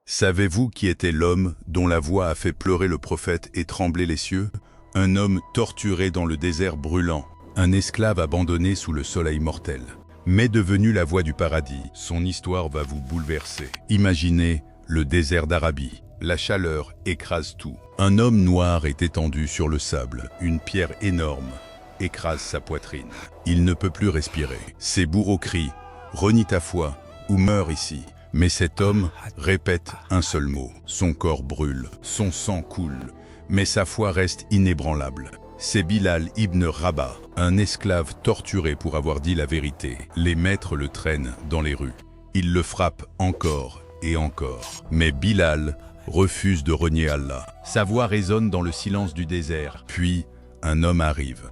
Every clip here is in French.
Savez-vous qui était l'homme dont la voix a fait pleurer le prophète et trembler les cieux? Un homme torturé dans le désert brûlant, un esclave abandonné sous le soleil mortel, mais devenu la voix du paradis. Son histoire va vous bouleverser. Imaginez le désert d'Arabie. La chaleur écrase tout. Un homme noir est étendu sur le sable. Une pierre énorme écrase sa poitrine. Il ne peut plus respirer. Ses bourreaux crient « Renie ta foi ou meurs ici ». Mais cet homme répète un seul mot. Son corps brûle, son sang coule, mais sa foi reste inébranlable. C'est Bilal ibn Rabah, un esclave torturé pour avoir dit la vérité. Les maîtres le traînent dans les rues. Ils le frappent encore et encore. Mais Bilal refuse de renier Allah. Sa voix résonne dans le silence du désert. Puis, un homme arrive.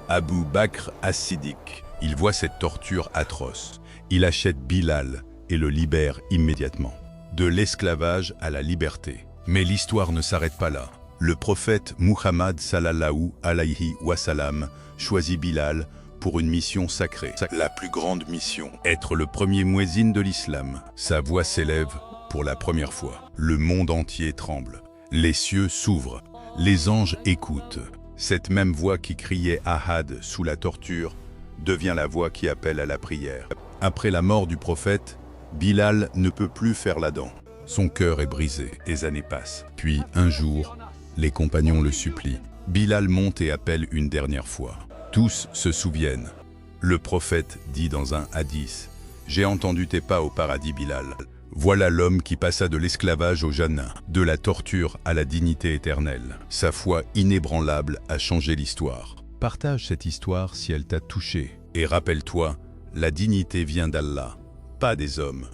Abu Bakr as-Siddiq. Il voit cette torture atroce. Il achète Bilal et le libère immédiatement. De l'esclavage à la liberté. Mais l'histoire ne s'arrête pas là. Le prophète Muhammad sallallahu alayhi wa sallam choisit Bilal pour une mission sacrée. La plus grande mission, être le premier muezzin de l'islam. Sa voix s'élève pour la première fois. Le monde entier tremble. Les cieux s'ouvrent. Les anges écoutent. Cette même voix qui criait Ahad sous la torture devient la voix qui appelle à la prière. Après la mort du prophète, Bilal ne peut plus faire la dent. Son cœur est brisé. Des années passent. Puis, un jour, les compagnons le supplient. Bilal monte et appelle une dernière fois. Tous se souviennent. Le prophète dit dans un hadith « J'ai entendu tes pas au paradis, Bilal. Voilà l'homme qui passa de l'esclavage au Jannah, de la torture à la dignité éternelle. Sa foi inébranlable a changé l'histoire. Partage cette histoire si elle t'a touché. Et rappelle-toi, la dignité vient d'Allah, pas des hommes.